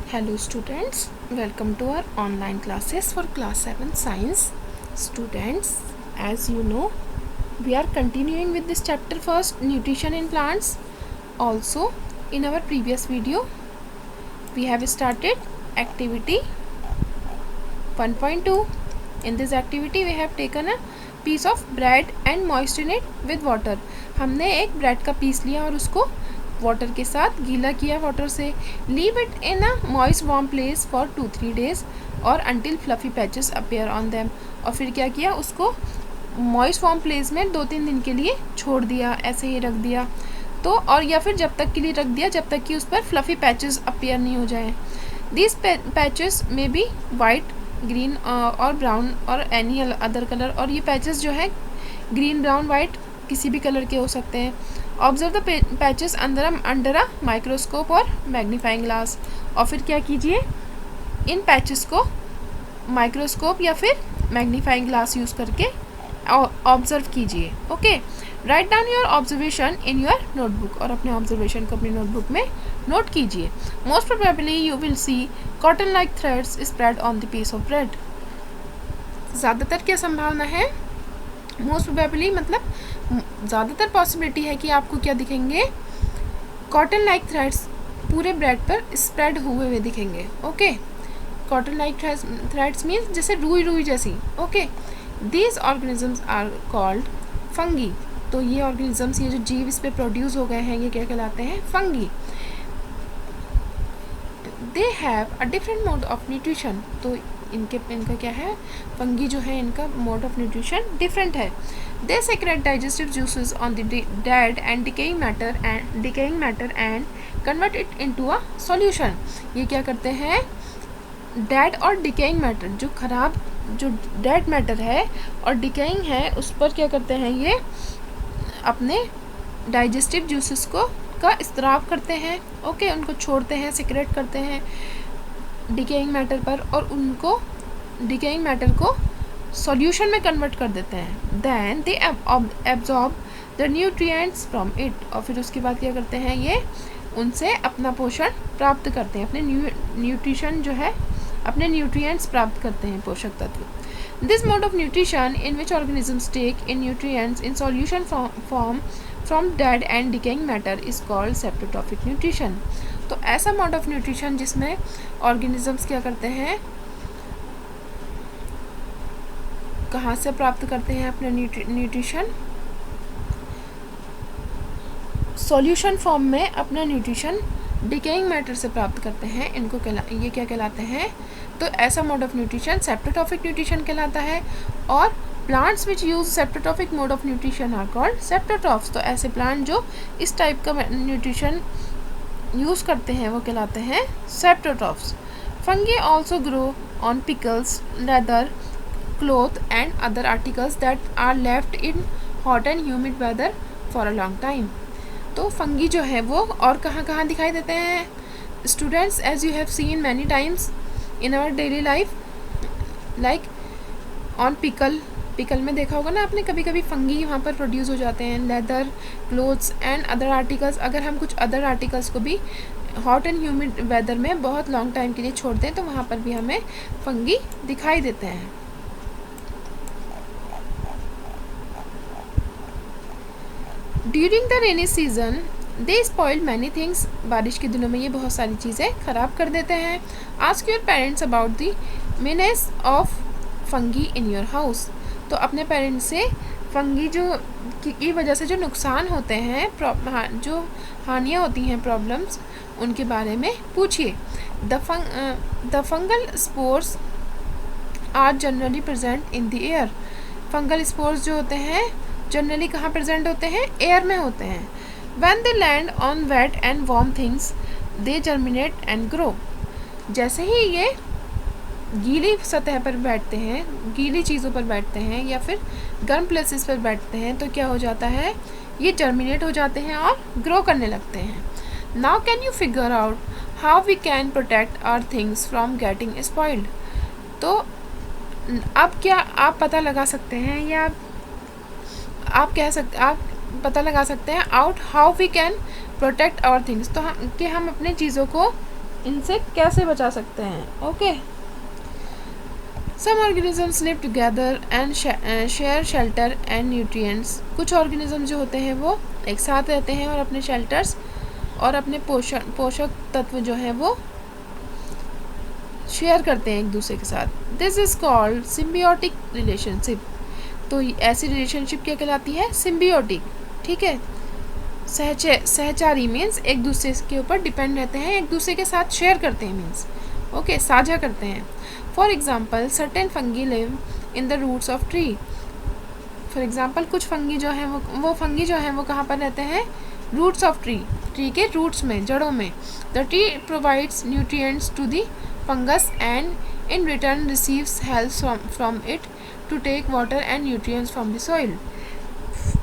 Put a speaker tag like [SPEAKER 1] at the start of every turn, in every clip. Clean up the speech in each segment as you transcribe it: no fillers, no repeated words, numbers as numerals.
[SPEAKER 1] Hello students, welcome to our online classes for class 7 science. Students, as you know, we are continuing with this chapter first, nutrition in plants. Also, in our previous video, we have started activity 1.2. In this activity, we have taken a piece of bread and moistened it with water. हमने एक bread का piece लिया और उसको water के साथ गीला किया वाटर से. Leave it in a moist warm place for 2-3 days और until fluffy patches appear on them. और फिर क्या किया, उसको मॉइस्ट वार्म प्लेस में 2-3 दिन के लिए छोड़ दिया, ऐसे ही रख दिया. तो और या फिर जब तक के लिए रख दिया जब तक कि उस पर फ्लफी पैचेस अपीयर नहीं हो जाए. दिस पैचेस में बी वाइट, ग्रीन और ब्राउन और एनी अदर कलर. और ये पैचेस जो है ग्रीन, ब्राउन, वाइट किसी भी कलर के हो सकते हैं. Observe the patches under a microscope और मैग्नीफाइंग ग्लास. और फिर क्या कीजिए, इन पैचेस को माइक्रोस्कोप या फिर मैग्नीफाइंग ग्लास यूज़ करके ऑब्जर्व कीजिए. Okay, write down your observation in your notebook. और अपने ऑब्जर्वेशन को अपनी नोटबुक में नोट कीजिए. Most probably you will see cotton like threads spread on the piece of bread. ज़्यादातर क्या संभावना है, मोस्ट प्रोबेबली मतलब ज़्यादातर पॉसिबिलिटी है कि आपको क्या दिखेंगे, कॉटन लाइक थ्रेड्स पूरे ब्रेड पर स्प्रेड हुए हुए दिखेंगे. Okay, cotton like threads means जैसे रुई रुई जैसी. Okay, these organisms are called fungi. तो ये ऑर्गेनिजम्स, ये जो जीव इस पे प्रोड्यूस हो गए हैं, ये क्या कहलाते हैं, fungi. They have a different mode of nutrition. तो इनका क्या है, फंगी जो है इनका मोड ऑफ न्यूट्रिशन डिफरेंट है. They secrete digestive juices on the dead and decaying matter and convert it into a solution. ये क्या करते हैं, डेड और डिकेइंग मैटर, जो खराब जो डेड मैटर है और डिकेइंग है उस पर क्या करते हैं, ये अपने डाइजेस्टिव जूसेस को का इस्तेमाल करते हैं. ओके, उनको छोड़ते हैं, सेक्रेट करते हैं डिकेइंग मैटर पर और उनको डिकेइंग मैटर को सॉल्यूशन में कन्वर्ट कर देते हैं. Then they absorb the nutrients from it. और फिर उसके बाद क्या करते हैं, ये उनसे अपना पोषण प्राप्त करते हैं, अपने न्यूट्रिशन जो है, अपने न्यूट्रिएंट्स प्राप्त करते हैं, पोषक तत्व. This mode of nutrition in which organisms take in nutrients in solution form from dead and decaying matter is called saprotrophic nutrition. तो ऐसा मोड ऑफ न्यूट्रिशन जिसमें ऑर्गेनिजम्स क्या करते हैं, कहाँ से प्राप्त करते हैं अपना न्यूट्रिशन, सॉल्यूशन फॉर्म में अपना न्यूट्रिशन डिकेइंग मैटर से प्राप्त करते हैं, इनको ये क्या कहलाते हैं, तो ऐसा mode of nutrition saprotrophic nutrition कहलाता है. और plants which use saprotrophic mode of nutrition are called saprotrophs. तो ऐसे प्लांट जो इस टाइप का न्यूट्रिशन यूज़ करते हैं वो कहलाते हैं saprotrophs. Fungi also grow on pickles, leather, cloth and other articles that are left in hot and humid weather for a long time. तो फंगी जो है वो और कहाँ कहाँ दिखाई देते हैं students, as you have seen many times in our daily life, like on pickle में देखा होगा ना आपने, कभी कभी फंगी वहाँ पर प्रोड्यूस हो जाते हैं. Leather, clothes and other articles, अगर हम कुछ अदर आर्टिकल्स को भी हॉट एंड ह्यूमिड वेदर में बहुत लॉन्ग टाइम के लिए छोड़ते हैं तो वहाँ पर भी हमें फंगी दिखाई देते हैं. During the rainy season they spoil many things. बारिश के दिनों में ये बहुत सारी चीज़ें ख़राब कर देते हैं. Ask your parents about the menace of fungi in your house. तो अपने पेरेंट्स से फंगी जो की वजह से जो नुकसान होते हैं, जो हानियाँ होती हैं, प्रॉब्लम्स, उनके बारे में पूछिए. The fungal spores are generally present in the air. Fungal spores जो होते हैं जनरली कहाँ प्रेजेंट होते हैं, एयर में होते हैं. When they land on wet and warm things they germinate and grow. जैसे ही ये गीली सतह पर बैठते हैं, गीली चीज़ों पर बैठते हैं या फिर गर्म प्लेसेस पर बैठते हैं तो क्या हो जाता है, ये जर्मिनेट हो जाते हैं और ग्रो करने लगते हैं. Now can you figure out how we can protect our things from getting spoiled. तो अब क्या आप पता लगा सकते हैं या आप पता लगा सकते हैं out how we can protect our things. तो कि हम अपने चीज़ों को इनसे कैसे बचा सकते हैं। Okay, some organisms live together and share shelter and nutrients. कुछ ऑर्गेनिज्म जो होते हैं वो एक साथ रहते हैं और अपने शेल्टर्स और अपने पोषक तत्व जो हैं वो शेयर करते हैं एक दूसरे के साथ। This is called symbiotic relationship. तो ऐसी रिलेशनशिप क्या कहलाती है? सिम्बियोटिक। ठीक है, सहचारी मीन्स एक दूसरे के ऊपर डिपेंड रहते हैं, एक दूसरे के साथ शेयर करते हैं मीन्स ओके, साझा करते हैं। For example certain fungi live in the roots of tree. For example कुछ फंगी जो हैं वो फंगी जो हैं वो कहाँ पर रहते हैं? रूट्स ऑफ ट्री, ट्री के रूट्स में, जड़ों में। The tree provides nutrients to the fungus and in return receives help from it to take water and nutrients from the soil.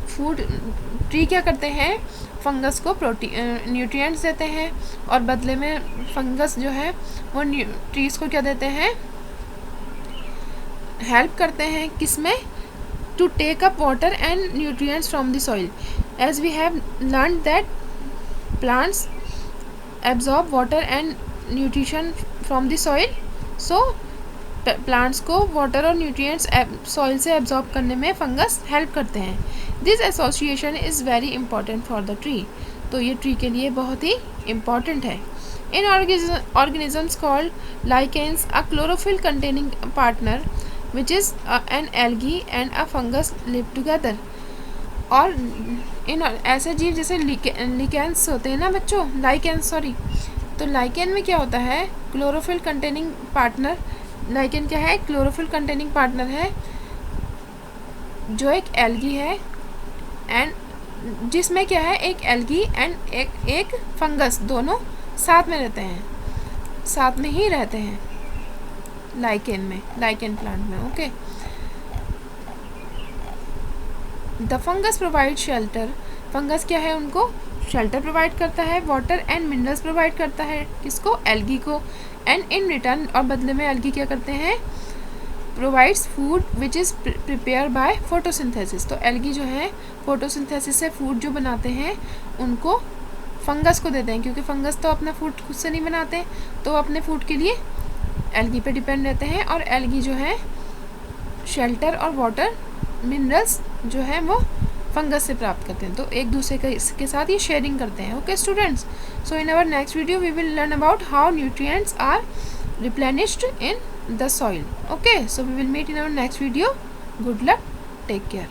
[SPEAKER 1] Food tree क्या करते हैं? फंगस को न्यूट्रिएंट्स देते हैं और बदले में फंगस जो है वो ट्रीज को क्या देते हैं? हेल्प करते हैं किसमें? To take up water and nutrients from the soil. As we have learn that plants absorb water and nutrition from the soil, so plants को वाटर और न्यूट्रिएंट्स सॉइल से एब्जॉर्ब करने में फंगस हेल्प करते हैं। This association is very important for the tree. तो ये tree के लिए बहुत ही इम्पॉर्टेंट है। In organisms called lichens a chlorophyll containing partner which is an algae and a fungus live together. और इन ऐसे जीव जैसे लिकेंस होते हैं ना बच्चों, लाइकेंस सॉरी, तो लाइकेन में क्या होता है? Chlorophyll containing partner. लाइकेन क्या है? क्लोरोफिल कंटेनिंग पार्टनर है जो एक एल्गी है एंड जिसमें क्या है? एक एल्गी एंड एक फंगस, दोनों साथ में रहते हैं, साथ में ही रहते हैं लाइकेन में, लाइकेन प्लांट में। Okay, the fungus provide shelter. Fungus क्या है? उनको शेल्टर प्रोवाइड करता है, वाटर एंड मिनरल्स प्रोवाइड करता है किसको? एल्गी को। एंड इन रिटर्न, और बदले में एल्गी क्या करते हैं? Provides food which is prepare by photosynthesis. तो एल्गी जो है फोटोसिंथेसिस से फूड जो बनाते हैं उनको फंगस को देते हैं, क्योंकि फंगस तो अपना फूड खुद से नहीं बनाते, तो अपने फूड के लिए एल्गी पे डिपेंड रहते हैं। और एल्गी जो है शेल्टर और वाटर मिनरल्स जो है वो फंगस से प्राप्त करते हैं। तो एक दूसरे के साथ ये शेयरिंग करते हैं। Okay students, so in our next video we will learn about how nutrients are replenished in the soil. Okay, so we will meet in our next video. Good luck, take care.